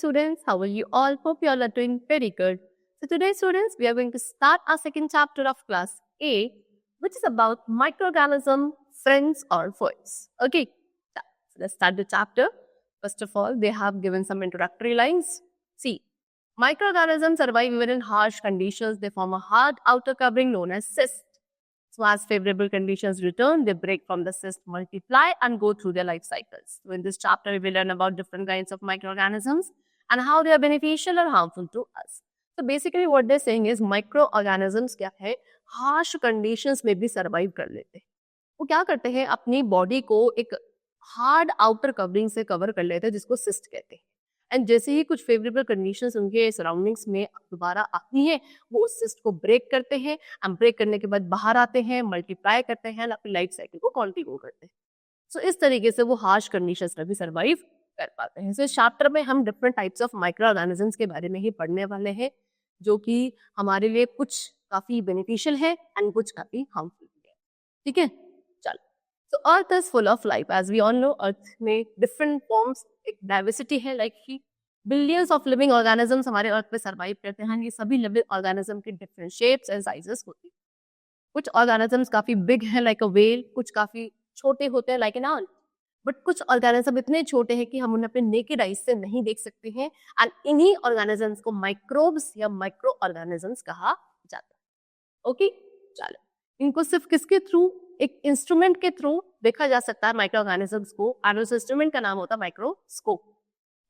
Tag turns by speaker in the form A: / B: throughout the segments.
A: students, how are you all? Hope you all are doing very good. So today students, we are going to start our second chapter of class A, which is about microorganism, friends or foes. Okay, so let's start the chapter. First of all, they have given some introductory lines. See, microorganisms survive even in harsh conditions. They form a hard outer covering known as cyst. So as favorable conditions return, they break from the cyst, multiply and go through their life cycles. So in this chapter, we will learn about different kinds of microorganisms and how they are beneficial or harmful to us. So basically what they're saying is microorganisms क्या है, harsh conditions में भी survive कर लेते हैं. वो क्या करते हैं, अपनी बॉडी को एक हार्ड आउटर कवरिंग से कवर कर लेते हैं जिसको सिस्ट कहते हैं. एंड जैसे ही कुछ फेवरेबल कंडीशंस उनके सराउंडिंग्स में दोबारा आती हैं, वो उस सिस्ट को ब्रेक करते हैं एंड ब्रेक करने के बाद बाहर आते हैं, मल्टीप्लाई करते हैं, अपनी लाइफ साइकिल को कंटिन्यू करते हैं. सो इस तरीके से वो हार्श कंडीशंस में भी सर्वाइव कर पाते हैं. सो इस चैप्टर में हम different types of micro organisms के बारे में ही पढ़ने वाले हैं, जो कि हमारे लिए कुछ काफी बेनिफिशियल है एंड कुछ काफी हार्मफुल है. ठीक है, चलो. So Earth is full of life. As we all know, Earth में different forms, एक diversity है, like कि billions of living organisms हमारे Earth पे survive करते हैं. ये सभी living organism की different shapes and sizes होती हैं. कुछ organisms काफी big हैं, like a whale. कुछ काफी छोटे होते हैं, like an ant. But कुछ organism इतने छोटे हैं कि हम उन्हें अपने naked eyes से नहीं देख सकते हैं. And इन्हीं organisms को microbes या microorganisms कहा जाता है. Okay? चलो. इनको सिर्फ किसके थ्रू, एक इंस्ट्रूमेंट के थ्रू देखा जा सकता है माइक्रो ऑर्गेनिजम्स को, और उस इंस्ट्रूमेंट का नाम होता है माइक्रोस्कोप.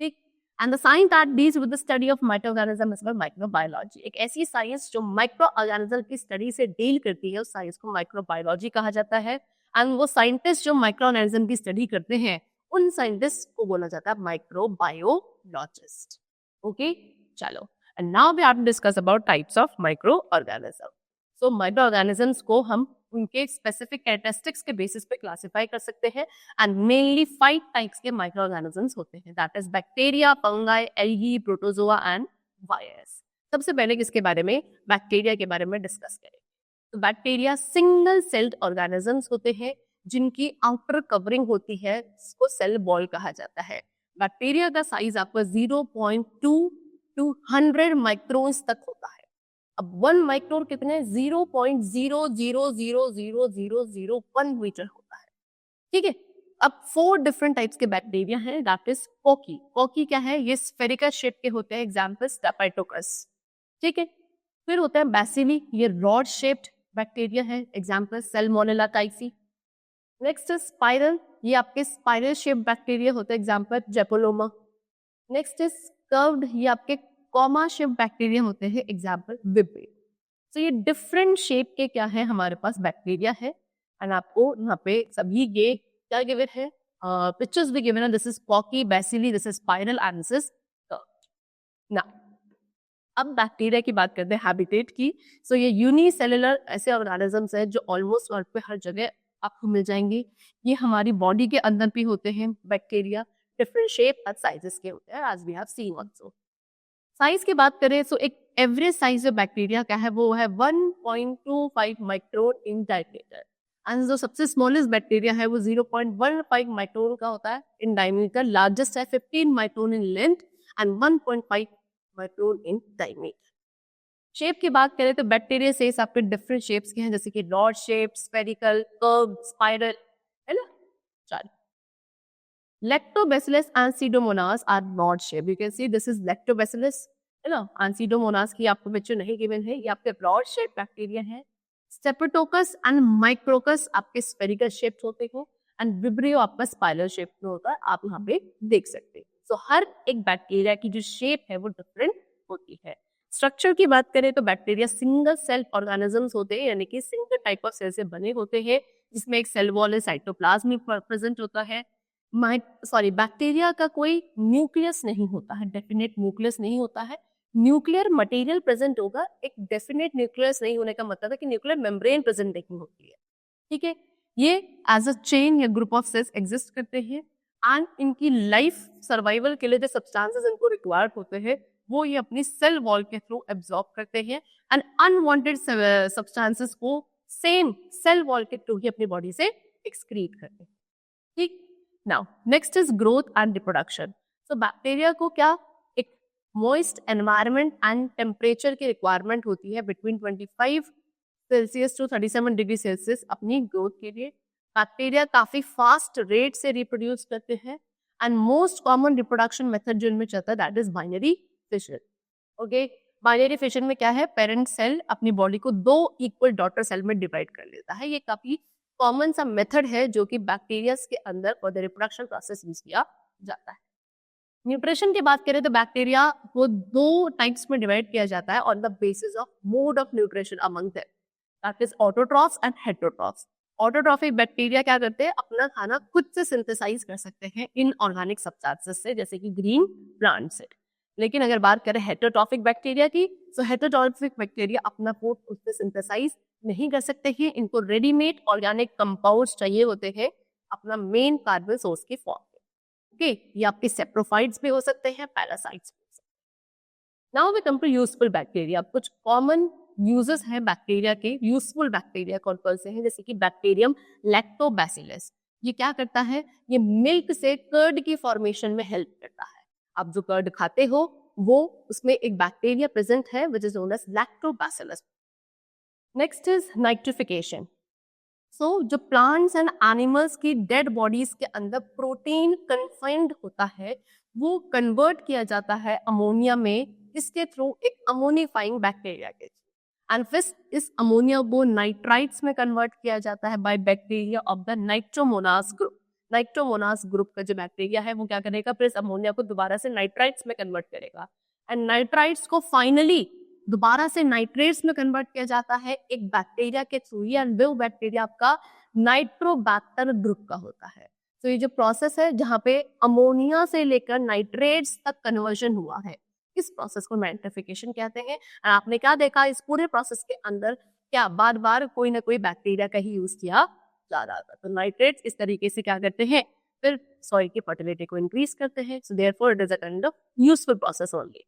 A: ठीक. And the science that deals with the study of micro organism is microbiology. एक ऐसी साइंस जो माइक्रो ऑर्गेनिज्म की स्टडी से डील करती है, उस साइंस को माइक्रोबायोलॉजी कहा जाता है. एंड वो साइंटिस्ट जो माइक्रो ऑर्गेनिज्म की स्टडी करते हैं, उन साइंटिस्ट को बोला जाता है माइक्रोबायोलॉजिस्ट. ओके, चलो. And now we have to discuss about types of micro organism. So micro organisms को हम उनके स्पेसिफिक कैरेक्टरिस्टिक्स के बेसिस पे क्लासिफाई कर सकते हैं. एंड मेनली 5 टाइप्स के माइक्रो ऑर्गेनिजम्स होते हैं, that is bacteria, fungi, algae, protozoa and virus. सबसे पहले किसके बारे में, बैक्टीरिया के बारे में डिस्कस करेंगे. तो बैक्टीरिया सिंगल सेल्ड ऑर्गेनिजम्स होते हैं जिनकी आउटर कवरिंग होती है, इसको सेल वॉल कहा जाता है. बैक्टीरिया का साइज आपका 0.2 to 100 माइक्रोन्स तक होता है. अब 1 माइक्रोन कितने, 0.0000001 मीटर होता है. ठीक है. अब 4 डिफरेंट टाइप्स के बैक्टीरिया हैं, दैट इज कोकी. कोकी क्या है, ये स्फेरिकल शेप के होते हैं, एग्जांपल स्टेफाइटोकस. ठीक है. फिर होता है बैसिली, ये रॉड शेप्ड बैक्टीरिया है, example Salmonella typhi. Next is spiral, ये आपके स्पाइरल शेप बैक्टीरिया होते हैं, एग्जांपल जेपोलोमा. नेक्स्ट इज कर्व्ड, ये आपके कॉमा शेप बैक्टीरिया होते हैं, एग्जांपल विब्रे. तो ये डिफरेंट शेप के क्या है हमारे पास बैक्टीरिया है. एंड आपको यहाँ पे सभी ये क्या गिवन है, पिक्चर्स भी गिवन है. This is cocky, bacilli, this is spiral and this is curved. Now अब बैक्टीरिया की बात करते हैं, हैबिटेट की. सो ये यूनिसेलुलर ऐसे ऑर्गेनिजम्स हैं जो ऑलमोस्ट अर्थ पे हर जगह आपको मिल जाएंगे. ये हमारी बॉडी के अंदर भी होते हैं बैक्टीरिया, डिफरेंट शेप और साइजेस के होते हैं, as we have seen also. Size की बात करें तो एक एवरेज साइज जो बैक्टीरिया का है वो है 1.25 माइक्रोन इन डायमीटर. एंड जो सबसे स्मॉलेस्ट बैक्टीरिया है वो 0.15 माइक्रोन का होता है इन डायमीटर. लार्जेस्ट है 15 micron in length and 1.5 micron in diameter. Shape की बात करें तो बैक्टीरिया से आपके डिफरेंट शेप्स के हैं, जैसे कि rod shape, spherical, curve, spiral, है ना. चलो. Lactobacillus and Pseudomonas are rod shape. You can see this is Lactobacillus, है ना. And Pseudomonas की आपको पिक्चर नहीं गिवन है, ये आपके रॉड शेप बैक्टीरिया है. Streptococcus and Micrococcus आपके स्फेरिकल शेप होते हैं, एंड विब्रियो आपका स्पाइरल शेप में होता है, आप यहाँ पे देख सकते हैं. सो हर एक बैक्टीरिया की जो शेप है वो डिफरेंट होती है. स्ट्रक्चर की बात करें तो बैक्टीरिया सिंगल सेल ऑर्गेनिजम्स होते हैं, यानी कि सिंगल टाइप ऑफ सेल से बने होते हैं, जिसमें एक सेल वॉल है, साइटोप्लाज्म में प्रेजेंट होता है. बैक्टीरिया का कोई न्यूक्लियस नहीं होता है, डेफिनेट न्यूक्लियस नहीं होता है. न्यूक्लियर मटेरियल प्रेजेंट होगा, एक डेफिनेट न्यूक्लियस नहीं होने का मतलब है कि न्यूक्लियर मेम्ब्रेन प्रेजेंट नहीं होती है. ठीक है. ये एज अ चेन या ग्रुप ऑफ सेल्स एग्जिस्ट करते हैं, एंड इनकी लाइफ सर्वाइवल के लिए जो सब्सटेंसेस इनको रिक्वायर्ड होते हैं वो ये अपनी सेल वॉल के थ्रू एब्जॉर्ब करते हैं, एंड अनवांटेड सब्सटेंसेस को सेम सेल वॉल के थ्रू ही अपनी बॉडी से एक्सक्रीट करते हैं. ठीक. Now next is growth and reproduction. तो बैक्टीरिया को क्या एक मॉइस्ट एनवायरनमेंट एंड टेम्परेचर की रिक्वायरमेंट होती है between 25 Celsius to 37 degree Celsius अपनी ग्रोथ के लिए। बैक्टीरिया काफी फास्ट रेट से रिप्रोड्यूस करते हैं and most common reproduction method जो इनमें चलता है that is binary fission. Okay, binary fission में क्या है, पेरेंट सेल अपनी बॉडी को 2 इक्वल डॉटर सेल में डिवाइड कर लेता है। ये काफी कॉमन सा मेथड है जो कि बैक्टीरिया के अंदर for the reproduction process use किया जाता है। न्यूट्रिशन की बात करें तो बैक्टीरिया को 2 टाइप्स में डिवाइड किया जाता है on the basis of mode of nutrition among them, that is autotrophs and heterotrophs. Autotrophic bacteria क्या करते हैं, अपना खाना खुद से सिंथेसाइज कर सकते हैं इन ऑर्गेनिक सब्सटेंसेस से, जैसे कि ग्रीन प्लांट से। लेकिन अगर बात करें हेटेरोट्रॉफिक बैक्टीरिया की, तो हेटेरोट्रॉफिक बैक्टीरिया अपना फूड खुद से सिंथेसाइज नहीं कर सकते हैं, इनको रेडीमेड ऑर्गेनिक कंपाउंड्स चाहिए होते हैं अपना मेन कार्बन सोर्स की फॉर्म में। ओके, ये आपके सेप्रोफाइट्स भी हो सकते हैं, पैरासाइट्स भी हो सकते हैं। Now we come to useful bacteria. कुछ कॉमन यूजेस हैं बैक्टीरिया के, यूजफुल बैक्टीरिया कौन कौन से हैं, जैसे कि बैक्टीरियम लैक्टोबैसिलस। ये क्या करता है, ये मिल्क से कर्ड की फॉर्मेशन में हेल्प करता है। आप जो कर्ड खाते हो वो उसमें एक बैक्टीरिया प्रेजेंट है which is known as lactobacillus. Next is nitrification. So जो प्लांट्स एंड एनिमल्स की डेड बॉडीज के अंदर प्रोटीन कन्फाइंड होता है वो कन्वर्ट किया जाता है अमोनिया में, इसके थ्रू एक अमोनिफाइंग बैक्टीरिया के, एंड फिर इस अमोनिया को नाइट्राइट्स में कन्वर्ट किया जाता है by bacteria of the nitromonas group. Nitromonas group का जो बैक्टीरिया है वो क्या करेगा, फिर इस अमोनिया को दोबारा से नाइट्राइट्स में कन्वर्ट करेगा, एंड नाइट्राइट्स को फाइनली दोबारा से नाइट्रेट्स में कन्वर्ट किया जाता है एक बैक्टीरिया के थ्रू, एंड वो बैक्टीरिया आपका नाइट्रोबैक्टर ग्रुप का होता है। तो ये जो प्रोसेस है जहाँ पे अमोनिया से लेकर नाइट्रेट्स तक कन्वर्जन हुआ है, इस प्रोसेस को नाइट्रिफिकेशन कहते हैं। और आपने क्या देखा, इस पूरे प्रोसेस के अंदर क्या बार बार कोई ना कोई बैक्टीरिया का ही यूज किया जा रहा था। तो नाइट्रेट्स इस तरीके से क्या करते हैं, फिर सॉइल की फर्टिलिटी को इंक्रीज करते हैं। So therefore it is a kind of useful process only.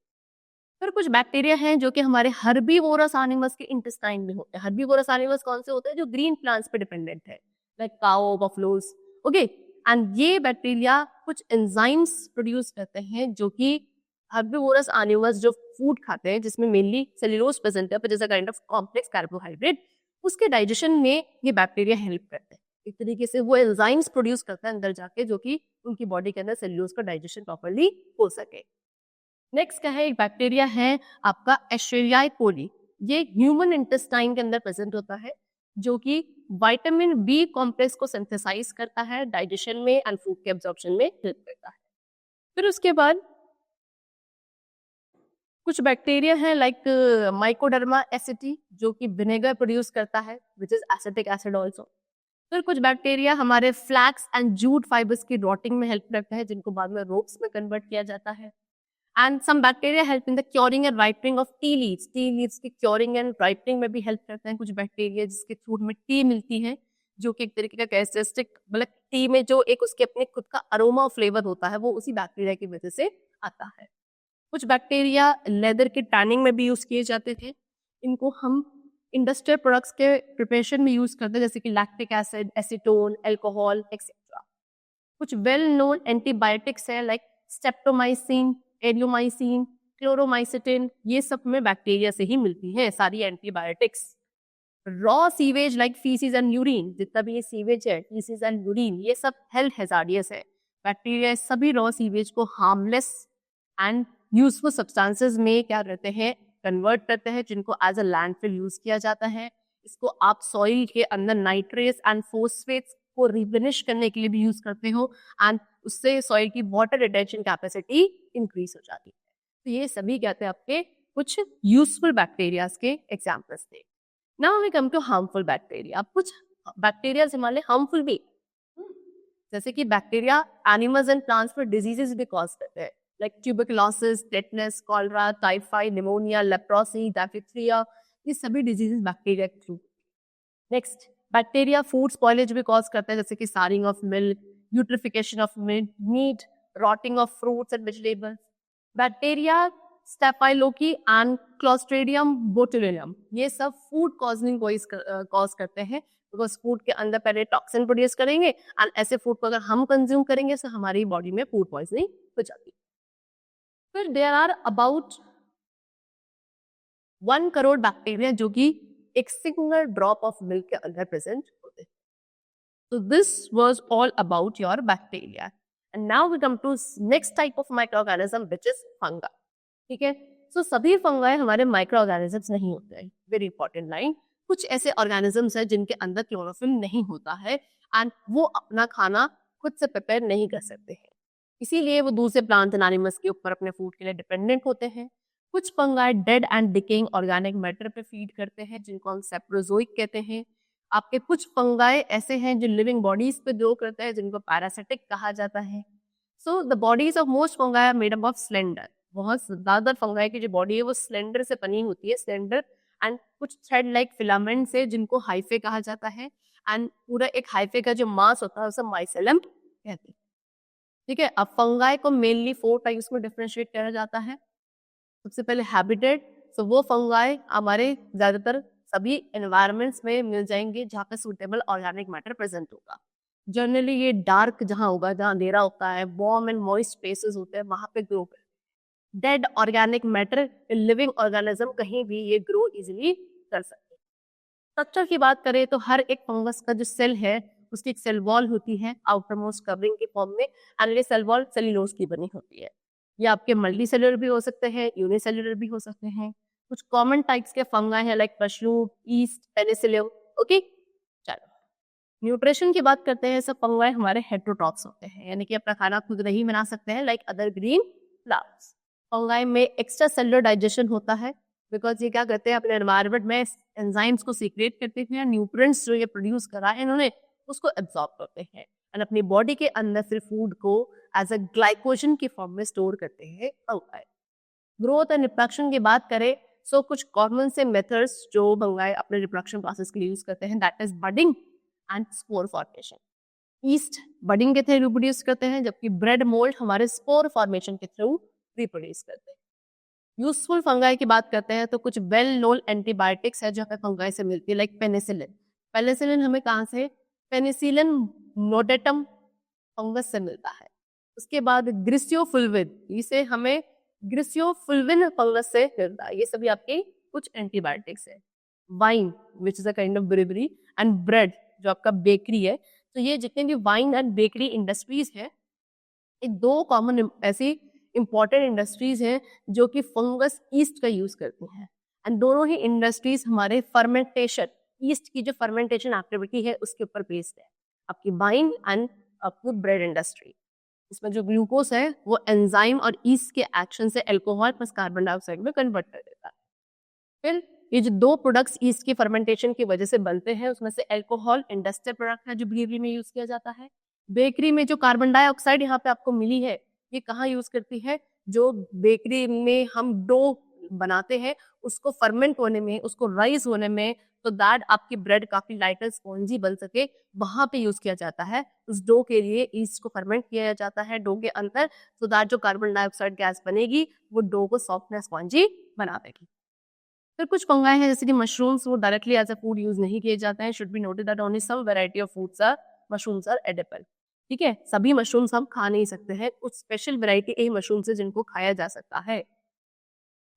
A: फिर कुछ बैक्टीरिया हैं जो कि हमारे हर्बीवोरस एनिमल्स के इंटेस्टाइन में होते हैं। हर्बीवोरस एनिमल्स कौन से होते हैं, जो ग्रीन प्लांट्स पे डिपेंडेंट है, लाइक काओ, बफलोस। ओके, एंड ये बैक्टीरिया कुछ एंजाइम्स प्रोड्यूस करते हैं जो कि हर्बीवोरस एनिमल्स जो फूड खाते हैं जिसमें मेनली सेल्यूलोज प्रेजेंट है, which is a kind of complex carbohydrate, उसके डाइजेशन में ये बैक्टीरिया हेल्प करते हैं। एक तरीके से वो एंजाइम्स प्रोड्यूस करता है अंदर जाके जो कि उनकी बॉडी के अंदर सेल्यूलोज का डाइजेशन प्रॉपर्ली हो सके। नेक्स्ट क्या है, एक बैक्टीरिया है आपका एशेरियाई कोली। ये ह्यूमन इंटेस्टाइन के अंदर प्रेजेंट होता है जो कि विटामिन बी कॉम्प्लेक्स को सिंथेसाइज करता है डाइजेशन में एंड फूड के एब्जॉर्प्शन में हेल्प करता है। फिर उसके बाद कुछ बैक्टीरिया हैं लाइक माइकोडर्मा एसिटी जो कि विनेगर प्रोड्यूस करता है which is acetic acid also. फिर कुछ बैक्टीरिया हमारे फ्लैक्स एंड जूट फाइबर्स की रॉटिंग में हेल्प करता है जिनको बाद में रोप्स में कन्वर्ट किया जाता है। And some bacteria help in the curing and ripening of tea leaves. Tea leaves की क्योरिंग एंड राइपनिंग में भी हेल्प करते हैं कुछ बैक्टीरिया जिसके थ्रू में टी मिलती है जो कि एक तरीके का कैरेक्टरिस्टिक, मतलब टी में जो एक उसके अपने खुद का अरोमा फ्लेवर होता है वो उसी बैक्टीरिया की वजह से आता है। कुछ बैक्टीरिया लेदर के टैनिंग में भी यूज किए जाते थे। इनको हम इंडस्ट्रियल प्रोडक्ट्स के प्रिपरेशन में यूज करते हैं जैसे कि lactic acid, acetone, alcohol etcetera. कुछ वेल नोन एंटीबायोटिक्स है लाइक स्टेप्टोमाइसिन, एरियोमाइसिन, क्लोरोमाइसिटिन, ये सब में बैक्टीरिया से ही मिलती हैं सारी antibiotics. Raw sewage like faeces and urine, जितना भी ये सीवेज है, फीसिस एंड यूरिन, ये सब हेल्थ हैजार्डियस है। बैक्टीरिया सभी रॉ सीवेज को हार्मलेस एंड यूजफुल सब्सटेंसेस में क्या करते हैं, कन्वर्ट करते हैं, जिनको एज अ लैंडफिल यूज किया जाता है। इसको आप सॉइल के अंदर नाइट्रेट्स एंड फोस्फेट्स को रिप्लेनिश करने के लिए भी यूज करते हो एंड उससे सॉइल की वाटर रिटेंशन कैपेसिटी इंक्रीज हो जाती है। तो ये सभी कहते हैं आपके कुछ यूजफुल बैक्टीरियाज के एग्जाम्पल्स थे। Now we come to harmful bacteria. अब कुछ बैक्टीरिया हमारे हार्मफुल भी, जैसे कि बैक्टीरिया एनिमल्स एंड प्लांट्स पर डिजीजेस भी कॉज करते हैं like tuberculosis, tetanus, cholera, typhoid, pneumonia, leprosy, diphtheria, ये सभी डिजीजेस बैक्टीरिया के through. Next, bacteria food spoilage भी कॉज करता है जैसे कि souring of milk, putrefaction of meat, rotting of fruits and vegetables. Bacteria स्टेफाइलोकी and Clostridium botulinum, ये सब फूड कॉजिंग कॉज करते हैं बिकॉज फूड के अंदर पहले टॉक्सिन प्रोड्यूस करेंगे एंड ऐसे फूड को अगर हम कंज्यूम करेंगे तो हमारी बॉडी में फूड पॉइजनिंग हो जाती है। फिर there are about 1 crore bacteria जो कि एक सिंगल ड्रॉप ऑफ मिल्क के अंदर प्रेजेंट होते हैं. So this was all about your bacteria. And now we come to next type of microorganism which is fungi. ठीक है. So सभी fungi हमारे microorganisms नहीं होते हैं. Very important line. कुछ ऐसे organisms हैं जिनके अंदर क्लोरोफिल नहीं होता है and वो अपना खाना खुद से प्रिपेयर नहीं कर सकते हैं. इसीलिए वो दूसरे प्लांट एंड एनिमल्स के ऊपर अपने फूड के लिए डिपेंडेंट होते हैं. कुछ fungi dead and decaying organic matter पे फीड करते हैं जिनको हम सेप्रोजोइक कहते हैं. आपके कुछ फंगाई ऐसे हैं जो लिविंग बॉडीज पे ग्रो करते हैं जिनको पैरासिटिक कहा जाता है. So the bodies of most fungi are made up of slender. बहुत ज्यादा फंगाई की जो बॉडी है वो स्लेंडर से बनी होती है. स्लेंडर एंड कुछ थ्रेड लाइक फिलामेंट से जिनको हाइफे कहा जाता है. एंड पूरा एक हाइफे का जो मास होता है उसे माइसेलम कहते हैं. ठीक है. अब फंगाई को मेनली 4 टाइप्स में डिफरेंशिएट किया जाता है. सबसे पहले हैबिटेट. सो वो फंगाई हमारे ज्यादातर सभी एनवायरमेंट्स में मिल जाएंगे जहाँ पे सूटेबल ऑर्गेनिक मैटर प्रेजेंट होगा. जनरली ये डार्क जहाँ होगा, जहाँ अंधेरा होता है, वार्म एंड मॉइस्ट स्पेसेस होते हैं, वहां पे ग्रो करते हैं. Dead organic matter living organism कहीं भी ये ग्रो इजिली कर सकते हैं. स्ट्रक्चर की बात करें तो हर एक फंगस का जो सेल है उसकी एक सेल वॉल होती है आउटर मोस्ट कवरिंग के फॉर्म में. एंड ये सेल वॉल सेल्यूलोज की बनी होती है. ये आपके मल्टी सेलुलर भी हो सकते हैं, यूनिसेलुलर भी हो सकते हैं. कुछ कॉमन टाइप्स के फंगाई हैं like mushroom, east, Penicillium. Okay. चलो न्यूट्रिशन की बात करते हैं. सब फंगाई हमारे हेटेरोट्रॉप्स होते हैं यानी कि अपना खाना खुद नहीं बना सकते हैं like other green plants. Fungi में एक्स्ट्रा सेलुलर डाइजेशन होता है बिकॉज ये क्या करते हैं अपने एनवायरनमेंट में एंजाइम्स को सीक्रेट करते हैं. न्यूट्रिएंट्स जो ये प्रोड्यूस करा है इन्होंने उसको एब्जॉर्ब करते हैं एंड अपनी बॉडी के अंदर फिर फूड को एज अ ग्लाइकोजन की फॉर्म में स्टोर करते हैं फंगाई. ग्रोथ एंड रिप्रोडक्शन की बात करें सो कुछ कॉमन से मेथड्स जो फंगाई अपने रिप्रोडक्शन प्रोसेस के लिए यूज करते हैं that is budding and spore formation. East budding के थ्रू रिप्रोड्यूस करते हैं जबकि ब्रेड मोल्ड हमारे स्पोर फॉर्मेशन के थ्रू रिप्रोड्यूस करते हैं. यूजफुल फंगाई की बात करते हैं तो कुछ वेल नोन एंटीबायोटिक्स है जो हमें फंगाई से मिलती है लाइक पेनिसिलिन. पेनिसिलिन हमें कहाँ से? पेनिसिलिन नोडेटम फंगस से मिलता है. उसके बाद ग्रिसियोफुल्विन, इसे हमें ग्रिसियोफुल्विन फंगस से मिलता है. ये सभी आपके कुछ एंटीबायोटिक्स है. Wine which is a kind of bravery and bread जो आपका बेकरी है. तो ये जितने भी वाइन एंड बेकरी इंडस्ट्रीज है ये 2 कॉमन ऐसी इंपॉर्टेंट इंडस्ट्रीज हैं जो कि फंगस ईस्ट का यूज करती हैं. एंड दोनों ही इंडस्ट्रीज हमारे फर्मेंटेशन, ईस्ट की जो फर्मेंटेशन एक्टिविटी है उसके ऊपर बेस्ड है. आपकी वाइन एंड आपकी ब्रेड इंडस्ट्री. इसमें जो ग्लूकोज है वो एंजाइम और ईस्ट के एक्शन से अल्कोहल प्लस कार्बन डाइऑक्साइड में कन्वर्ट कर देता है. फिर ये जो 2 प्रोडक्ट्स ईस्ट की फर्मेंटेशन की वजह से बनते हैं उसमें से अल्कोहल इंडस्ट्रियल प्रोडक्ट है जो बेकरी में यूज किया जाता है. बेकरी में जो कार्बन डाइऑक्साइड यहाँ पे आपको मिली है ये कहाँ यूज करती है? जो बेकरी में हम डो बनाते हैं उसको फर्मेंट होने में, उसको राइज होने में, तो दैट आपकी ब्रेड काफी लाइटर स्पॉन्जी बन सके, वहां पे यूज किया जाता है. उस डो के लिए ईस्ट को फर्मेंट किया जाता है डो के अंदर, सो दैट जो कार्बन डाइऑक्साइड गैस बनेगी वो डो को सॉफ्ट एंड स्पॉन्जी बना देगी. फिर कुछ फंगाई हैं जैसे कि मशरूम्स, वो directly as a food use नहीं किए जाते हैं. Should be noted that only some variety of foods are mushrooms are edible. ठीक है. सभी मशरूम्स हम खा नहीं सकते हैं. कुछ स्पेशल वैरायटी ए मशरूम्स है जिनको खाया जा सकता है.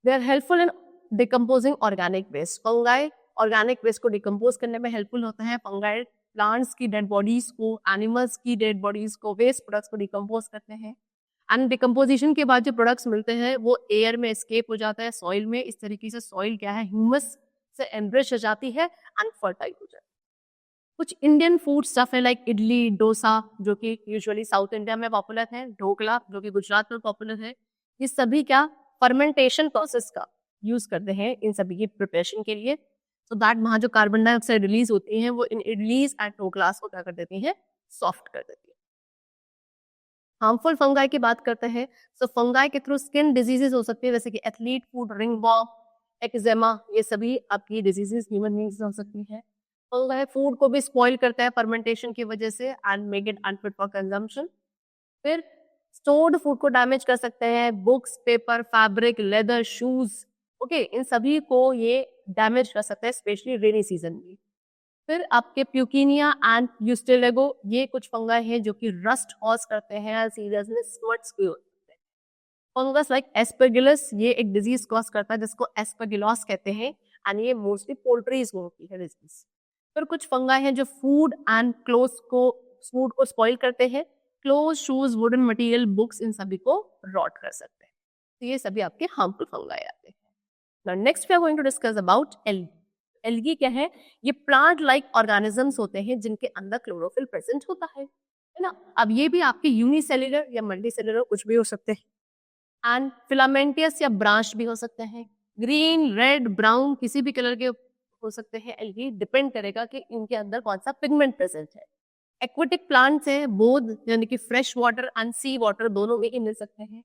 A: They are helpful in decomposing organic waste. Fungi organic waste को डिकम्पोज करने में हेल्पफुल होते हैं. फंगाई प्लांट्स की डेड बॉडीज को, एनिमल्स की डेड बॉडीज को, वेस्ट प्रोडक्ट्स को डिकम्पोज करते हैं. एंड डिकम्पोजिशन के बाद जो प्रोडक्ट्स मिलते हैं वो एयर में एस्केप हो जाता है, सॉइल में. इस तरीके से सॉइल क्या है, ह्यूमस से एनरिच हो जाती है एंड फर्टाइल हो जाती है. कुछ इंडियन फूड स्टफ है लाइक इडली, डोसा जो कि यूजुअली साउथ इंडिया में पॉपुलर है, ढोकला जो कि गुजरात में पॉपुलर है. ये सभी क्या फर्मेंटेशन प्रोसेस का यूज करते हैं इन सभी की प्रिपरेशन के लिए. सो दैट वहाँ जो कार्बन डाइऑक्साइड रिलीज होती है वो इन इडलीज एंड ढोकलास को क्या कर देती है, सॉफ्ट कर देती है. हार्मफुल फंगाई की बात करते हैं. सो फंगाई के थ्रू स्किन डिजीजेस हो सकती है जैसे कि एथलीट फूड, रिंगवॉर्म, एक्जेमा, ये सभी आपकी डिजीजेस ह्यूमन बींग्स हो सकती है. फंगाई फूड को भी स्पॉइल करता है फर्मेंटेशन की वजह से and make it unfit for consumption. फिर स्टोर्ड फूड को डैमेज कर सकते हैं. Books, paper, fabric, leather, shoes, okay, इन सभी को ये डैमेज कर सकते हैं स्पेशली रेनी सीजन में. फिर आपके प्यूकिनिया एंड यूस्टेलेगो, ये कुछ फंगाई हैं जो कि रस्ट कॉज करते हैं, सीरियसली स्मट्स भी हो सकते हैं. फंगस लाइक एस्परगिलस, ये एक डिजीज कॉज करता है जिसको एस्परगिलोस कहते हैं, एंड ये मोस्टली पोल्ट्रीज को होती है डिजीज। फिर कुछ फंगाई हैं जो फूड एंड क्लोथ को फूड को स्पॉइल करते हैं, cloth, shoes, wooden material, books, इन सभी को रॉट कर सकते हैं। तो ये सभी आपके हार्मफुल फंगाई आते हैं। Now next we are going to discuss about algae. Algae क्या है? ये प्लांट लाइक ऑर्गेनिजम्स होते हैं जिनके अंदर क्लोरोफिल प्रेजेंट होता है ना? अब ये भी आपके यूनिसेलुलर या मल्टीसेलुलर कुछ भी हो सकते हैं, एंड फिलामेंटियस या ब्रांच भी हो सकते हैं, ग्रीन, रेड, ब्राउन, किसी भी कलर के हो सकते हैं। एल्गी डिपेंड करेगा कि इनके अंदर कौन सा पिगमेंट प्रेजेंट है। एक्वेटिक प्लांट्स है, बोथ यानी कि fresh water and sea water दोनों में ही मिल सकते हैं।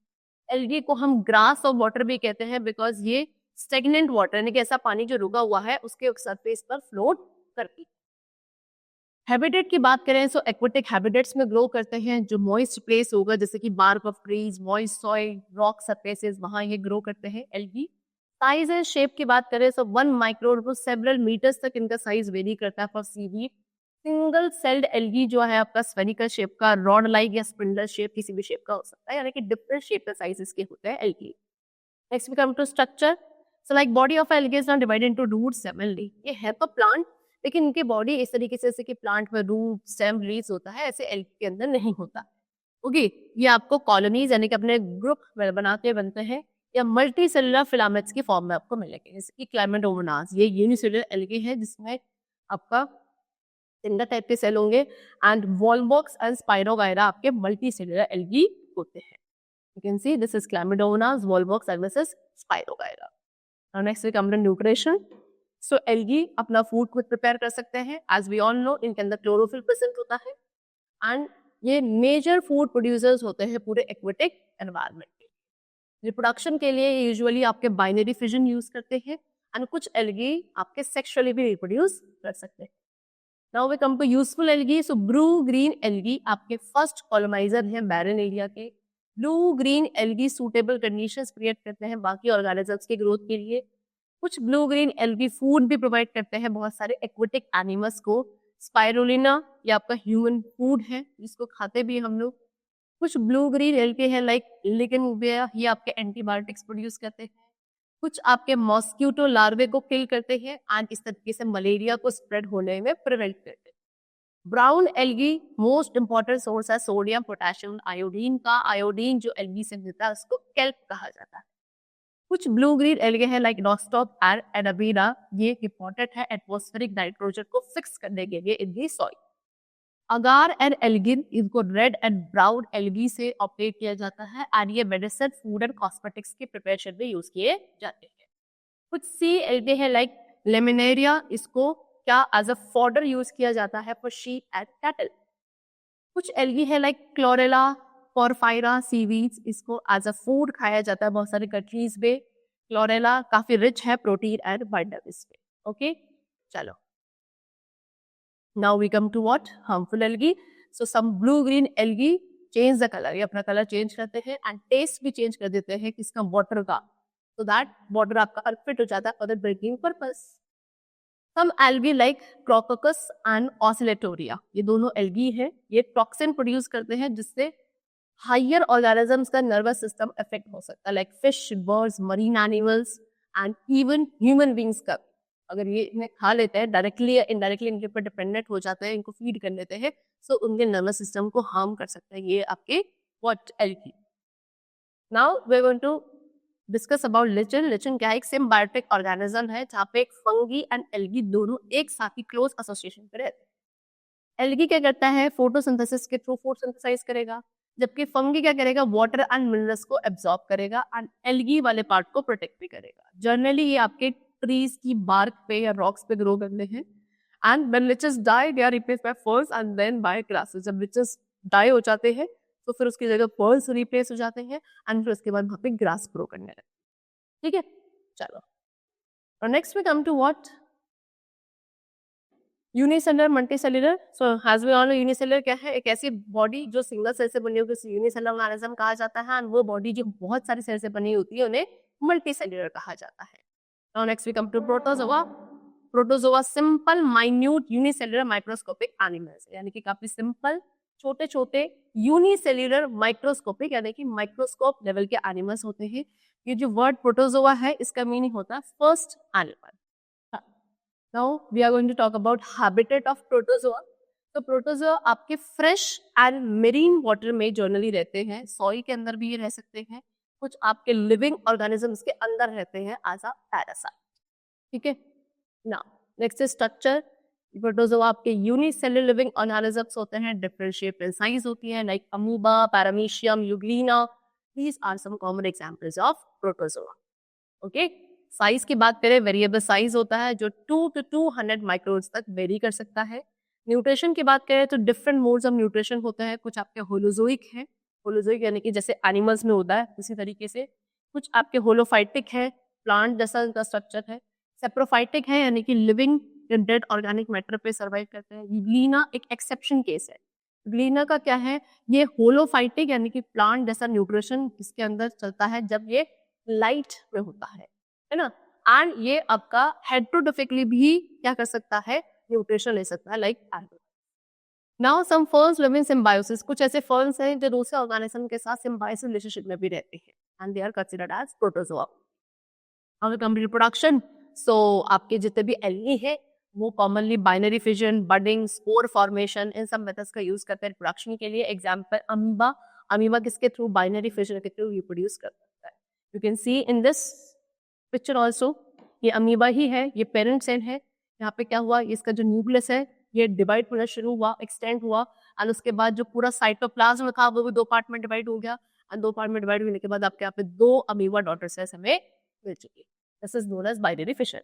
A: एल्गी को हम ग्रास ऑफ वाटर भी कहते हैं बिकॉज ये स्टेगनेंट वाटर यानी कि ऐसा पानी जो रुका हुआ है उसके सरफेस पर फ्लोट करती है। हैबिटेट की बात करें तो एक्वेटिक हैबिटेट्स में ग्रो करते हैं, जो मॉइस्ट प्लेस होगा जैसे कि bark of trees, moist soil, rock surfaces, वहां ये ग्रो करते हैं एल्गी। साइज एंड शेप की बात करें तो 1 माइक्रोन टू सेवरल मीटर्स तक इनका साइज वेरी करता है for seaweed. Single celled algae जो है आपका स्फेरिकल शेप का, रॉड लाइक या स्पिंडल शेप, किसी भी शेप का हो सकता है, यानी कि डिफरेंट शेप का साइज इसके होते हैं algae. Next we come to structure. So like body of algae is not divided into root, stem and leaf. ये है तो प्लांट, लेकिन इनकी बॉडी इस तरीके से जैसे कि प्लांट में रूट, स्टेम, लीव्स होता है, ऐसे एल्गी के अंदर नहीं होता। ओके, ये आपको कॉलोनीज यानी कि अपने ग्रुप बनाते बनते हैं या मल्टी सेलुलर फिलामेंट्स की फॉर्म में आपको मिलेंगे, जैसे कि क्लाइमेटोमोनास, ये यूनिसेलुलर एल्गी है जिसमें आपका सिंगल टाइप के सेल होंगे, एंड वॉलबॉक्स एंड स्पाइरोगायरा आपके मल्टी सेलुलर एल्गी होते हैं। You can see this is Chlamydomonas, Volvox, and this is Spirogyra. Now next we come to nutrition. So algae अपना food खुद प्रिपेयर कर सकते हैं। As we all know, इनके अंदर क्लोरोफिल प्रेजेंट होता है, एंड ये मेजर फूड प्रोड्यूसर्स होते हैं पूरे एक्वेटिक एनवायरनमेंट के। रिप्रोडक्शन के लिए यूजुअली आपके बाइनरी फिजन यूज करते हैं, एंड कुछ एल्गी आपके सेक्सुअली भी रिप्रोड्यूस कर सकते हैं। Now we come to useful algae. So blue green algae आपके फर्स्ट कॉलोनाइजर हैं बैरन एरिया के। Blue green algae suitable conditions create करते हैं बाकी ऑर्गेनिजम्स की ग्रोथ के लिए। कुछ ब्लू ग्रीन एल्गी फूड भी प्रोवाइड करते हैं बहुत सारे एक्वेटिक एनिमल्स को। स्पाइरुलिना ये आपका ह्यूमन फूड है जिसको खाते भी हम लोग। कुछ ब्लू ग्रीन एल्गी है लाइक लिगेनोबिया, ये आपके एंटीबायोटिक्स प्रोड्यूस करते हैं। कुछ आपके मॉस्क्यूटो लार्वे को किल करते हैं, एंड इस तरीके से मलेरिया को स्प्रेड होने में प्रिवेंट करते हैं। Brown algae most important source है सोडियम, पोटेशियम, आयोडीन का। आयोडीन जो एल्गी से मिलता है उसको केल्प कहा जाता है। कुछ ब्लू ग्रीन एल्गे हैं लाइक नॉस्टॉप एंड एडाबीरा, ये इंपॉर्टेंट है एटमॉस्फेरिक नाइट्रोजन को फिक्स करने के लिए in the soil. Agar and algin, इनको रेड एंड ब्राउन एल्गी से ऑपरेट किया जाता है, एंड ये मेडिसिन, फूड एंड कॉस्मेटिक्स के प्रिपरेशन में यूज किए जाते हैं। कुछ सी एल्गे हैं लाइक लेमिनेरिया, इसको क्या एज अ फॉडर यूज किया जाता है फॉर शीप एंड कैटल। कुछ एल्गी है लाइक क्लोरेला, पोरफायरा, सीवीड्स, इसको एज अ फूड खाया जाता है बहुत सारे कंट्रीज में। क्लोरेला काफी रिच है प्रोटीन एंड वाइटामिन्स में। ओके, चलो now we come to what harmful algae. So some blue green algae change the colour, ये अपना कलर चेंज करते हैं एंड टेस्ट भी चेंज कर देते हैं किसका, वाटर का, so that water आपका अनफिट हो जाता है for the drinking purpose. Some algae like Crococus and Oscillatoria, ये दोनों एल्गी हैं, ये टॉक्सिन प्रोड्यूस करते हैं जिससे हायर ऑर्गेनिजम्स का नर्वस सिस्टम इफेक्ट हो सकता है, like fish, birds, marine animals and even human beings का। अगर ये इन्हें खा लेते हैं डायरेक्टली या इनडायरेक्टली इनके ऊपर डिपेंडेंट हो जाते हैं, इनको फीड कर लेते हैं, सो उनके नर्वस सिस्टम को हार्म कर सकता है ये आपके what algae. Now we are going to discuss about lichen. Lichen क्या है, एक सिम्बायोटिक ऑर्गेनिज्म है जहाँ पे एक फंगी एंड एल्गी दोनों एक साथ ही क्लोज एसोसिएशन पे रहते हैं। एल्गी क्या करता है, फोटोसिंथेसिस के थ्रू फूड सिंथेसाइज करेगा, जबकि फंगी क्या करेगा, वाटर एंड मिनरल्स को एब्जॉर्ब करेगा एंड एल्गी वाले पार्ट को प्रोटेक्ट भी करेगा। जनरली ये आपके ट्रीज की बार्क पे या रॉक्स पे ग्रो करते हैं, and when lichens die they are replaced by ferns and then by grasses. जब लिचेस डाई हो जाते हैं तो फिर उसकी जगह पर्ल्स रिप्लेस हो जाते हैं, एंड फिर उसके बाद वहां पे ग्रास ग्रो करने लगते हैं। ठीक है, चलो और next we come to what unicellular, multicellular. So as we all know unicellular क्या है, एक ऐसी बॉडी जो सिंगल सेल से बनी होगी उसे यूनिसेलुलर ऑर्गेनिज्म कहा जाता है, एंड वो बॉडी जो बहुत सारी सेल से बनी होती है उन्हें मल्टीसेलुलर कहा जाता है। Now next we come to protozoa. Protozoa simple minute unicellular microscopic animals, यानी कि काफी सिंपल छोटे छोटे यूनिसेल्यूलर माइक्रोस्कोपिक यानी कि माइक्रोस्कोप लेवल के एनिमल्स होते हैं। ये जो वर्ड प्रोटोजोआ है इसका मीनिंग होता है first animal. Now we are going to talk about habitat of protozoa. तो प्रोटोजोआ आपके फ्रेश एंड मेरीन वाटर में जनरली रहते हैं, सॉइल के अंदर भी ये रह सकते हैं, कुछ आपके लिविंग ऑर्गेनिजम्स के अंदर रहते हैं एज अ पैरासाइट। ठीक है, नाउ नेक्स्ट स्ट्रक्चर। प्रोटोजोआ आपके यूनिसेलुलर लिविंग ऑर्गेनिजम्स होते हैं, डिफरेंट शेप एंड साइज होती है, like amoeba, paramecium, euglena. These are some common examples of protozoa. Okay, size की बात करें, वेरिएबल साइज होता है जो 2 to 200 माइक्रोन्स तक वेरी कर सकता है। न्यूट्रिशन की बात करें तो डिफरेंट मोड्स ऑफ न्यूट्रिशन होते हैं, कुछ आपके होलोजोइक हैं, होलोजोइक यानी कि जैसे एनिमल्स में होता है उसी तरीके से, कुछ आपके होलोफाइटिक है, प्लांट जैसा इनका स्ट्रक्चर है, सेप्रोफाइटिक है यानी कि लिविंग डेड ऑर्गेनिक मैटर पे सर्वाइव करते हैं। ग्लीना एक एक्सेप्शन केस है। ग्लीना का क्या है, ये होलोफाइटिक यानी कि प्लांट जैसा न्यूट्रिशन इसके अंदर चलता है जब ये लाइट में होता है ना, एंड ये आपका हेट्रोडोफिकली भी क्या कर सकता है, न्यूट्रिशन ले सकता है, like algae. Now some ferns live in symbiosis. कुछ ऐसे फर्न्स हैं जो दूसरे ऑर्गेनिज्म के साथ सिम्बायोसिस रिलेशनशिप में भी रहते हैं and they are considered as protozoa. अगर कम रिप्रोडक्शन, सो आपके जितने भी एल्गी है वो commonly binary fission, budding, spore formation, इन सब मेथड्स का यूज करते हैं रिप्रोडक्शन के लिए। एग्जांपल अमीबा, अमीबा किसके थ्रू, बाइनरी फिजन के थ्रू रिप्रोड्यूस कर सकता है। You can see in this picture also, ये अमीबा ही है, ये पेरेंट सेल है। यहाँ पे क्या हुआ, इसका जो न्यूक्लियस है ये डिवाइड होना शुरू हुआ, एक्सटेंड हुआ, एंड उसके बाद जो पूरा साइटोप्लाज्म था वो भी 2 पार्ट में डिवाइड हो गया, एंड 2 पार्ट में डिवाइड होने के बाद आपके यहाँ पे 2 अमीबा डॉटर सेल्स हमें मिल चुकी है। This is known as binary fission.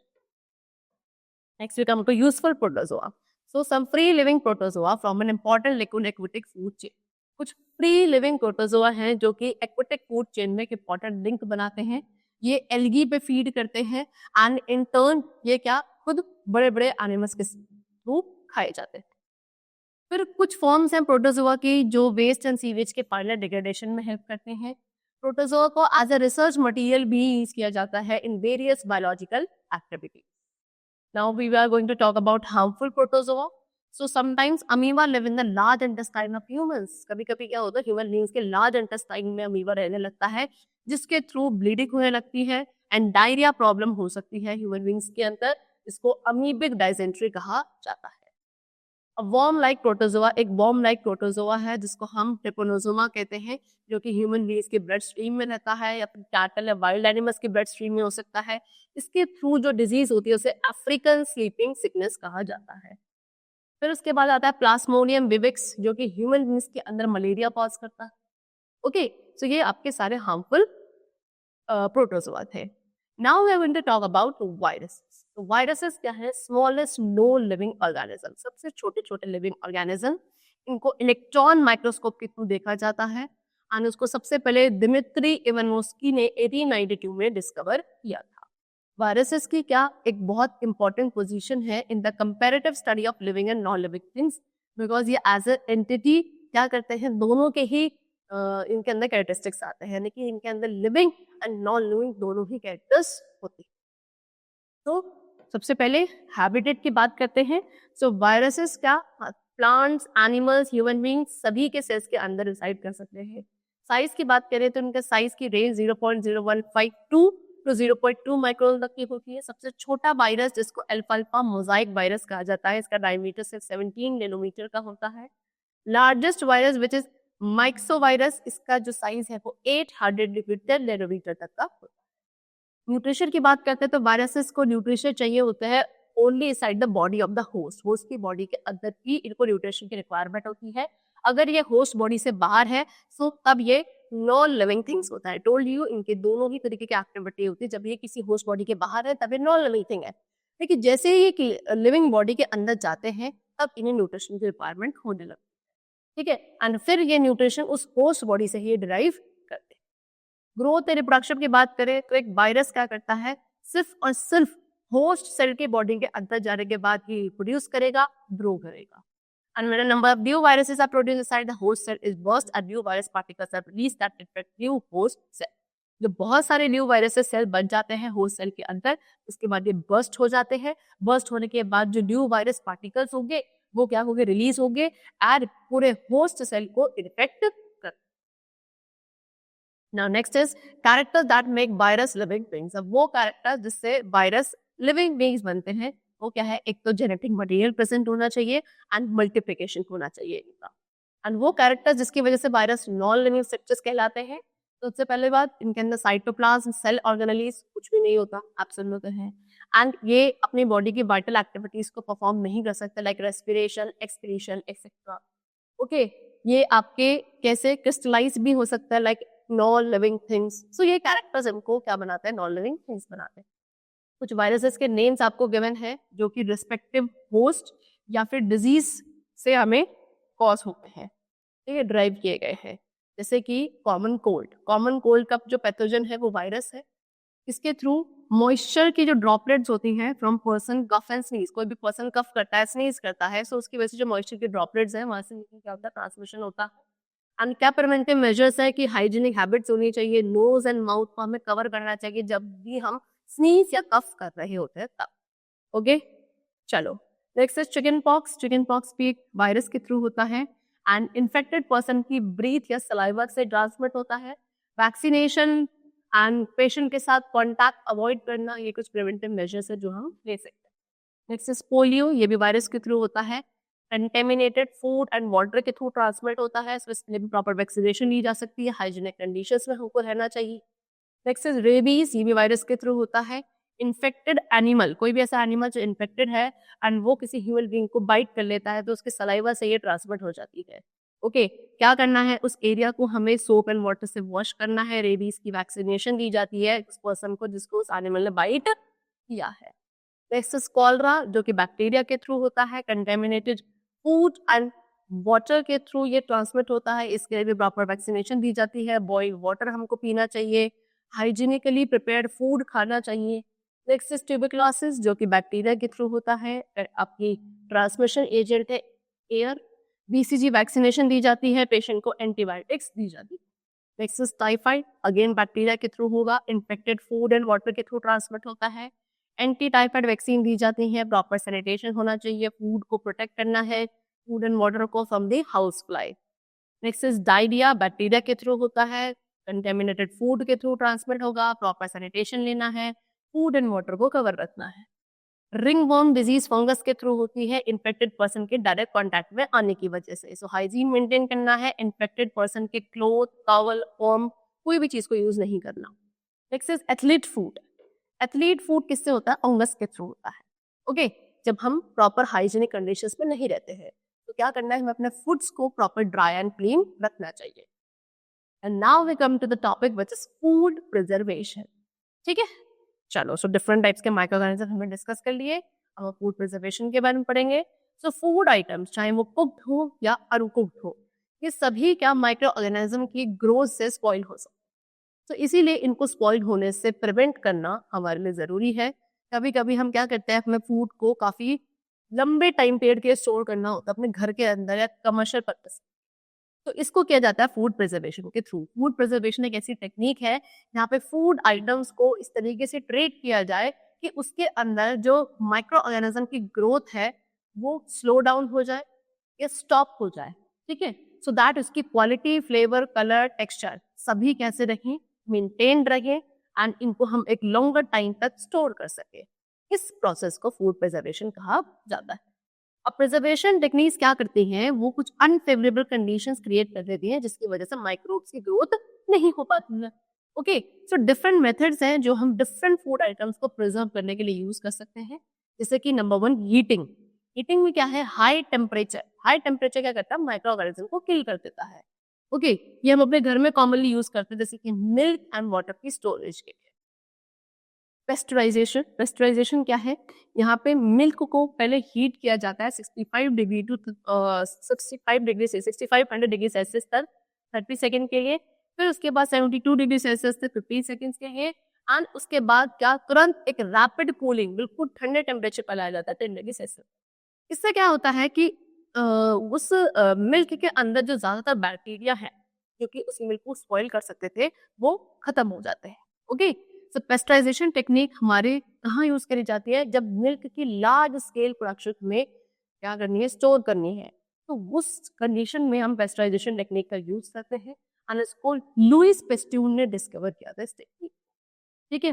A: Next we come to useful protozoa. So some free living protozoa from an important liquid aquatic food chain. कुछ फ्री लिविंग प्रोटोजोआ हैं जो कि एक्वेटिक फूड चेन में एक इंपॉर्टेंट लिंक बनाते हैं। ये algae पे फीड करते हैं एंड इन टर्न ये क्या खुद बड़े बड़े एनिमल्स के थ्रू खाए जाते हैं। फिर कुछ फॉर्म्स हैं प्रोटोजोआ की जो वेस्ट एंड सीवेज के फाइनल डिग्रेडेशन में हेल्प करते हैं। प्रोटोजोआ को एज अ रिसर्च मटेरियल भी यूज किया जाता है in various biological activities. Now we are going to talk about harmful protozoa. So sometimes amoeba live in the large intestine of humans. कभी-कभी क्या होता है, ह्यूमन बींग्स के लार्ज इंटेस्टाइन में अमीबा रहने लगता है जिसके थ्रू ब्लीडिंग होने लगती है एंड डायरिया प्रॉब्लम हो सकती है ह्यूमन बींग्स के अंदर। इसको अमीबिक डाइसेंट्री कहा जाता है। वर्म लाइक प्रोटोजोआ एक वर्म लाइक प्रोटोजोआ है जिसको हम ट्रिपोनोजोमा कहते हैं, जो कि ह्यूमन बींग्स के ब्लड स्ट्रीम में रहता है या फिर कैटल या वाइल्ड एनिमल्स के ब्लड स्ट्रीम में हो सकता है। इसके थ्रू जो डिजीज होती है उसे अफ्रीकन स्लीपिंग सिकनेस कहा जाता है। फिर उसके बाद आता है प्लाज्मोडियम विविक्स जो कि ह्यूमन बींग्स के अंदर मलेरिया कॉज करता है। ओके, सो ये आपके सारे हार्मफुल प्रोटोजोआ थे। Now we are going to talk about viruses. तो वायरसेस क्या है, स्मॉलेस्ट नो लिविंग ऑर्गेनिज्म, सबसे छोटे छोटे लिविंग ऑर्गेनिज्म। इनको इलेक्ट्रॉन माइक्रोस्कोप के थ्रू देखा जाता है और उसको सबसे पहले दिमित्री इवानोस्की ने 1892 में डिस्कवर किया था। वायरसेस की क्या एक बहुत इंपॉर्टेंट पोजीशन है in the comparative study of living and non living things, because ये एज ए एंटिटी क्या करते हैं, दोनों के ही इनके अंदर कैरेक्टरिस्टिक्स आते हैं, यानी कि इनके अंदर लिविंग एंड नॉन लिविंग दोनों ही कैरेक्टर्स होते हैं। तो सबसे पहले हैबिटेट की बात करते हैं। सो वायरसेस क्या प्लांट्स, एनिमल्स, ह्यूमन बींग्स सभी के सेल्स के अंदर रिसाइड कर सकते हैं। साइज की बात करें तो इनके साइज की रेंज 0.0152 टू 0.2 माइक्रोन तक की होती है। सबसे छोटा वायरस जिसको अल्फा मोजाइक वायरस कहा जाता है, इसका डायमीटर सिर्फ 17 नैनोमीटर का होता है। लार्जेस्ट वायरस विच इज माइक्सोवायरस, इसका जो साइज है वो 800 नैनोमीटर तक का होता है। न्यूट्रिशन की बात करते हैं तो वायरसेस को न्यूट्रिशन चाहिए होता है only inside the body of the host, host की बॉडी के अंदर ही इनको न्यूट्रिशन की रिक्वायरमेंट होती है। अगर ये होस्ट बॉडी से बाहर है सो तब ये नॉन लिविंग थिंग्स होता है। टोल्ड यू इनके दोनों ही तरीके की एक्टिविटी होती है। जब ये किसी होस्ट बॉडी के बाहर है तब ये नॉन लिविंग थिंग है, लेकिन जैसे ही ये लिविंग बॉडी के अंदर जाते हैं तब इन्हें न्यूट्रिशन की रिक्वायरमेंट होने लगती है। ठीक है, एंड फिर ये न्यूट्रिशन उस होस्ट बॉडी से ही डिराइव करते हैं। ग्रोथ एंड रिप्रोडक्शन की बात करें तो एक वायरस क्या करता है, सिर्फ और सिर्फ होस्ट सेल के बॉडी के अंदर जाने के बाद ही प्रोड्यूस करेगा, ग्रो करेगा। And when a number of new viruses are produced inside the host cell is burst, and new virus particles are released that infect new host cell. जब बहुत सारे न्यू वायरसेस सेल बन जाते हैं host cell के अंदर, उसके बाद ये बर्स्ट हो जाते हैं। बर्स्ट होने के बाद जो न्यू वायरस पार्टिकल्स होंगे वो क्या होंगे, रिलीज होंगे एंड पूरे होस्ट सेल को इन्फेक्ट कर। Now next is character that make virus living beings. अब वो कैरेक्टर जिससे वायरस लिविंग बीइंग्स बनते हैं वो क्या है, एक तो जेनेटिक मटेरियल प्रेजेंट होना चाहिए एंड मल्टीप्लिकेशन होना चाहिए इनका। एंड वो कैरेक्टर जिसकी वजह से वायरस नॉन लिविंग स्ट्रक्चर्स कहलाते हैं। तो सबसे पहले बात, इनके अंदर साइटोप्लाज्म, सेल ऑर्गेनेलीज कुछ भी नहीं होता, एब्सोल्यूट है। एंड ये अपनी बॉडी की वाइटल एक्टिविटीज को परफॉर्म नहीं कर सकते, like respiration, excretion etcetera. Okay, ये आपके कैसे क्रिस्टलाइज भी हो सकता है, लाइक नॉन लिविंग थिंग्स। सो ये कैरेक्टर्स इनको क्या बनाते हैं, नॉन लिविंग थिंग्स बनाते हैं। कुछ वायरसेस के नेम्स आपको गिवन है जो कि रिस्पेक्टिव होस्ट या फिर डिजीज से हमें कॉज होते हैं, ठीक है, ड्राइव किए गए हैं। जैसे कि कॉमन कोल्ड, कॉमन कोल्ड का जो पैथोजन है वो वायरस है। इसके थ्रू मॉइस्चर की जो ड्रॉपलेट्स होती हैं from person cough and sneeze, कोई भी पर्सन कफ करता है, स्नीज करता है, सो उसकी वजह से जो मॉइस्चर के ड्रॉपलेट्स हैं वहां से क्या होता है, ट्रांसमिशन होता है। एंड क्या प्रिवेंटिव मेजर्स है कि हाइजीनिक हैबिट्स होनी चाहिए, नोज एंड माउथ को हमें कवर करना चाहिए जब भी हम स्नीज या कफ कर रहे होते हैं तब। ओके, चलो next is chicken pox. Chicken pox भी एक वायरस के थ्रू होता है एंड इन्फेक्टेड पर्सन की ब्रीथ या सलाइवा से ट्रांसमिट होता है। वैक्सीनेशन एंड पेशेंट के साथ कॉन्टैक्ट अवॉइड करना, ये कुछ प्रिवेंटिव मेजर्स है जो हम ले सकते हैं। नेक्स्ट इज पोलियो, ये भी वायरस के थ्रू होता है। कंटेमिनेटेड फूड एंड वाटर के थ्रू ट्रांसमिट होता है, so इसके लिए भी प्रॉपर वैक्सीनेशन ली जा सकती है, हाइजीनिक कंडीशंस में हमको रहना चाहिए। नेक्स्ट इज रेबीज, ये भी वायरस के थ्रू होता है। इन्फेक्टेड एनिमल, कोई भी ऐसा एनिमल जो इन्फेक्टेड है एंड वो किसी ह्यूमन बीइंग को बाइट कर लेता है तो उसके सलाइवा से ये ट्रांसमिट हो जाती है। ओके, क्या करना है, उस एरिया को हमें सोप एंड वाटर से वॉश करना है। रेबीज की वैक्सीनेशन दी जाती है उस पर्सन को जिसको उस एनिमल ने बाइट किया है। नेक्स्ट इज कॉलरा, जो कि बैक्टीरिया के थ्रू होता है। कंटेमिनेटेड फूड एंड वाटर के थ्रू ये ट्रांसमिट होता है, इसके लिए भी प्रॉपर वैक्सीनेशन दी जाती है। बॉइल्ड वाटर हमको पीना चाहिए, हाइजीनिकली प्रिपेयर्ड फूड खाना चाहिए। नेक्स्ट इज ट्यूबरक्लोसिस, जो कि बैक्टीरिया के थ्रू होता है, आपकी ट्रांसमिशन एजेंट है एयर। बीसीजी वैक्सीनेशन दी जाती है, पेशेंट को एंटीबायोटिक्स दी जाती है। Next is typhoid, again bacteria के थ्रू होगा, इन्फेक्टेड फूड एंड वाटर के थ्रू ट्रांसमिट होता है। एंटी टाइफाइड वैक्सीन दी जाती है, प्रॉपर सैनिटेशन होना चाहिए, फूड को प्रोटेक्ट करना है, फूड एंड वाटर को from the house fly. Next is diarrhoea, bacteria के थ्रू होता है, कंटेमिनेटेड फूड के थ्रू ट्रांसमिट होगा, प्रॉपर सैनिटेशन लेना है, फूड एंड वाटर को कवर रखना है। रिंगवर्म डिजीज फंगस के थ्रू होती है, इन्फेक्टेड पर्सन के डायरेक्ट कांटेक्ट में आने की वजह से। सो हाइजीन मेंटेन करना है, इन्फेक्टेड पर्सन के क्लोथ, टॉवल, फॉर्म, कोई भी चीज को यूज नहीं करना। Next is athlete food. Athlete food किससे होता है, फंगस के थ्रू होता है। ओके, जब हम प्रॉपर हाइजीनिक कंडीशंस में नहीं रहते हैं तो क्या करना है, हमें अपने फूड्स को प्रॉपर ड्राई एंड क्लीन रखना चाहिए। And now we come to the topic which is food preservation. ठीक है, चलो, सो डिफरेंट टाइप्स के माइक्रो ऑर्गेनिज्म हमने डिस्कस कर लिए, अब फूड प्रिजर्वेशन के बारे में पढ़ेंगे। सो फूड आइटम्स, चाहे वो कुक्ड हो या अनकुक्ड हो, ये सभी क्या माइक्रो ऑर्गेनिज्म की ग्रोथ से स्पॉइल हो सकते हैं। तो इसीलिए इनको स्पॉइल होने से प्रिवेंट करना हमारे लिए जरूरी है। कभी कभी हम क्या करते हैं, अपने फूड को काफी लंबे टाइम पीरियड के लिए स्टोर करना होता है अपने घर के अंदर या कमर्शियल पर्पस, तो इसको किया जाता है फूड प्रिजर्वेशन के थ्रू। फूड प्रिजर्वेशन एक ऐसी टेक्निक है जहाँ पे फूड आइटम्स को इस तरीके से ट्रीट किया जाए कि उसके अंदर जो माइक्रो ऑर्गेनिज्म की ग्रोथ है वो स्लो डाउन हो जाए या स्टॉप हो जाए। ठीक है, सो दैट उसकी क्वालिटी, फ्लेवर, कलर, टेक्सचर सभी कैसे रहें, मेंटेन रहें एंड इनको हम एक लॉन्गर टाइम तक स्टोर कर सके। इस प्रोसेस को फूड प्रिजर्वेशन कहा जाता है। अब प्रिजर्वेशन टेक्निक्स क्या करती हैं, वो कुछ अनफेवरेबल कंडीशंस क्रिएट कर देती हैं जिसकी वजह से माइक्रोब्स की ग्रोथ नहीं हो पाती है। ओके, सो डिफरेंट मेथड्स हैं जो हम डिफरेंट फूड आइटम्स को प्रिजर्व करने के लिए यूज कर सकते हैं। जैसे कि नंबर 1, हीटिंग। हीटिंग में क्या है, हाई टेम्परेचर। हाई टेम्परेचर क्या करता है, माइक्रो ऑर्गेनिज्म को किल कर देता है। ओके, ये हम अपने घर में कॉमनली यूज करते हैं, जैसे कि मिल्क एंड वाटर की स्टोरेज के लिए। पेस्चराइजेशन, पेस्चराइजेशन क्या है, यहाँ पे मिल्क को पहले हीट किया जाता है 65 डिग्री टू 65 डिग्री से 6500 डिग्री सेल्सियस तक 30 सेकेंड के लिए, फिर उसके बाद 72 डिग्री सेल्सियस तक 15 सेकेंड्स के लिए, एंड उसके बाद क्या, तुरंत एक रैपिड कूलिंग, बिल्कुल ठंडे टेम्परेचर पर लाया जाता है 10 डिग्री सेल्सियस। इससे क्या होता है कि उस मिल्क के अंदर जो ज्यादातर बैक्टीरिया है जो कि उस मिल्क को स्पॉइल कर सकते थे वो खत्म हो जाते हैं। ओके, सो पेस्चराइजेशन टेक्निक हमारे कहाँ यूज करी जाती है, जब मिल्क की लार्ज स्केल प्रोडक्शन में क्या करनी है, स्टोर करनी है। तो उस कंडीशन में हम पेस्चराइजेशन टेक्निक का यूज करते हैं एंड इसको लुइस पेस्ट्यूर ने डिस्कवर किया था इस टेक्निक। ठीक है,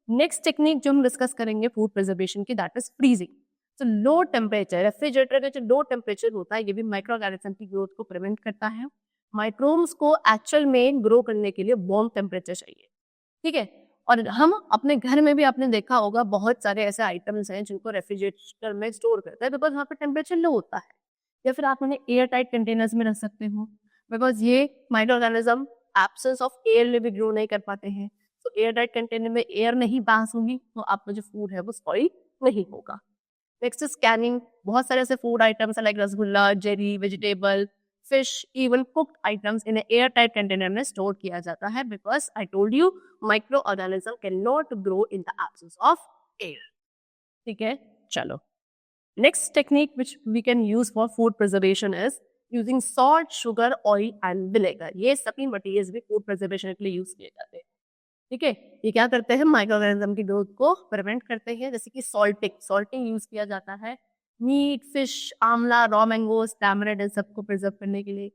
A: नेक्स्ट टेक्निक जो हम डिस्कस करेंगे फूड प्रिजर्वेशन की, दैट इज फ्रीजिंग। तो लो टेम्परेचर, रेफ्रिजरेटर का जो लो टेम्परेचर होता है ये भी माइक्रो ऑर्गेनिज्म की ग्रोथ को प्रिवेंट करता है। माइक्रोब्स को एक्चुअल में ग्रो करने के लिए वार्म टेम्परेचर चाहिए। ठीक है, और हम अपने घर में भी आपने देखा होगा बहुत सारे ऐसे आइटम्स हैं जिनको रेफ्रिजरेटर में स्टोर करते हैं बिकॉज वहाँ पे टेम्परेचर लो होता है, या फिर आप उन्हें एयर टाइट कंटेनर्स में रख सकते हो बिकॉज ये micro organism absence of air में भी ग्रो नहीं कर पाते हैं। तो एयर टाइट कंटेनर में एयर नहीं पास होगी तो आपका जो फूड है वो स्पॉइल नहीं होगा। Next is canning. बहुत सारे ऐसे फूड आइटम्स है like rasgulla, jelly, vegetable, fish, even cooked items in air tight container में स्टोर किया जाता है because I told you micro organism can not grow in the absence of air. ठीक है, चलो next technique which we can use for food preservation is using salt, sugar, oil and vinegar. ये सभी materials भी food preservation के लिए use किए जाते हैं। ठीक है, ये क्या करते हैं, माइक्रो ऑर्गेनिज्म की ग्रोथ को प्रिवेंट करते हैं। जैसे कि सॉल्टिंग यूज किया जाता है मीट, फिश, आंवला, रॉ मैंगोज, टैमरिंड, इन सबको प्रिजर्व करने के लिए।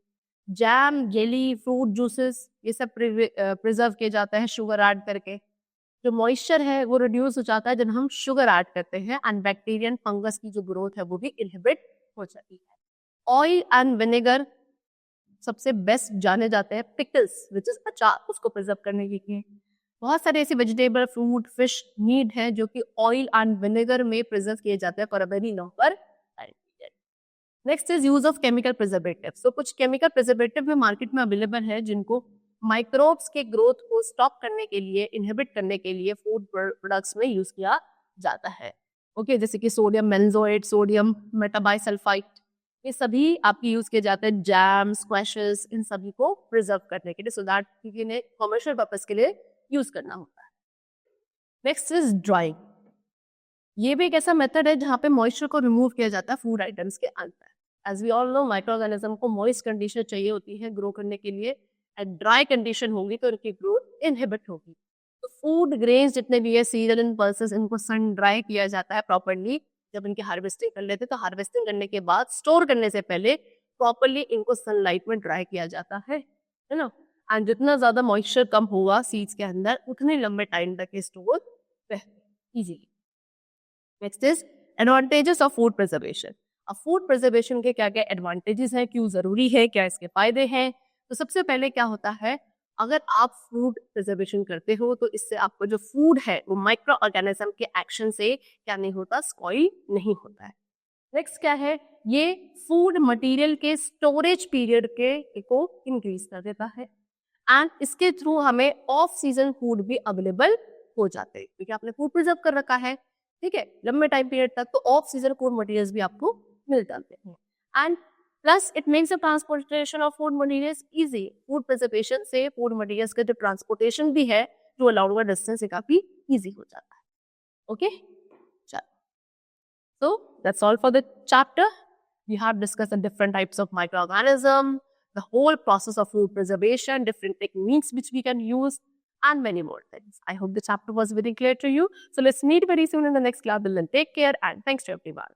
A: जैम, जेली, फ्रूट जूसेस ये सब प्रिजर्व किए जाते हैं शुगर ऐड करके। जो मॉइस्चर है वो रिड्यूस हो जाता है जब हम शुगर ऐड करते हैं एंड बैक्टीरियन फंगस की जो ग्रोथ है वो भी इनहिबिट हो जाती है। ऑयल एंड विनेगर सबसे बेस्ट जाने जाते हैं पिकल्स विच इज अचार, उसको प्रिजर्व करने के लिए। बहुत सारे ऐसे वेजिटेबल, फ्रूट, फिश, मीट है जो कि ऑयल एंड विनेगर में प्रिजर्व किए जाते हैं for a very longer time period. Next is use of chemical preservative. तो कुछ केमिकल प्रिजर्वेटिव में मार्केट में अवेलेबल है जिनको माइक्रोब्स के ग्रोथ को स्टॉप करने के लिए, इनहिबिट करने के लिए फूड प्रोडक्ट्स में यूज किया जाता है। ओके, जैसे कि सोडियम बेंजोएट, सोडियम मेटाबाइसल्फाइड, ये सभी आपके यूज किए जाते हैं जैम, स्क्वैशेस, इन सभी को प्रिजर्व करने के लिए सो दैट इन्हें कमर्शियल पर्पस के लिए यूज करना होता है। Next is drawing. ये भी एक ऐसा मेथड है जहाँ पे मॉइस्चर को रिमूव किया जाता है फूड आइटम्स के अंदर। As we all know micro organism को मॉइस्ट कंडीशन चाहिए होती है ग्रो करने के लिए, एंड ड्राई कंडीशन होगी तो इनकी ग्रोथ इनहिबिट होगी। तो फूड ग्रेन्स जितने भी है, सीरियल एंड पल्सेस, इनको सन ड्राई किया जाता है प्रॉपरली। जब इनकी हार्वेस्टिंग कर लेते हैं तो हार्वेस्टिंग करने के बाद स्टोर करने से पहले प्रॉपरली इनको सनलाइट में ड्राई किया जाता है ना। एंड जितना ज्यादा मॉइस्चर कम होगा सीड्स के अंदर उतने लंबे टाइम तक ये स्टोर रहते easily. Next is advantages of food preservation. अब फूड प्रिजर्वेशन के क्या क्या एडवांटेजेस हैं, क्यों जरूरी है, क्या इसके फायदे हैं। तो सबसे पहले क्या होता है, अगर आप फूड प्रिजर्वेशन करते हो तो इससे आपको जो फूड है वो माइक्रो ऑर्गेनिज्म के एक्शन से क्या नहीं होता, स्पॉइल नहीं होता है। नेक्स्ट क्या है, ये फूड मटेरियल के स्टोरेज पीरियड के को इंक्रीज कर देता है एंड इसके थ्रू हमें ऑफ सीजन फूड भी अवेलेबल हो जाते हैं क्योंकि आपने फूड प्रिजर्व कर रखा है। ठीक है, लंबे टाइम पीरियड तक, तो ऑफ सीजन फूड मटेरियल्स भी आपको मिल जाते हैं। And plus it makes the transportation of food materials easy. Food preservation से फूड मटेरियल्स का जो ट्रांसपोर्टेशन भी है जो लॉन्गर डिस्टेंस से काफी इजी हो जाता है। ओके, चलो, so that's all for the chapter. We have discussed the different types of microorganism, the whole process of food preservation, different techniques which we can use, and many more things. I hope the chapter was very clear to you. So let's meet very soon in the next class. Till then, take care and thanks to everyone.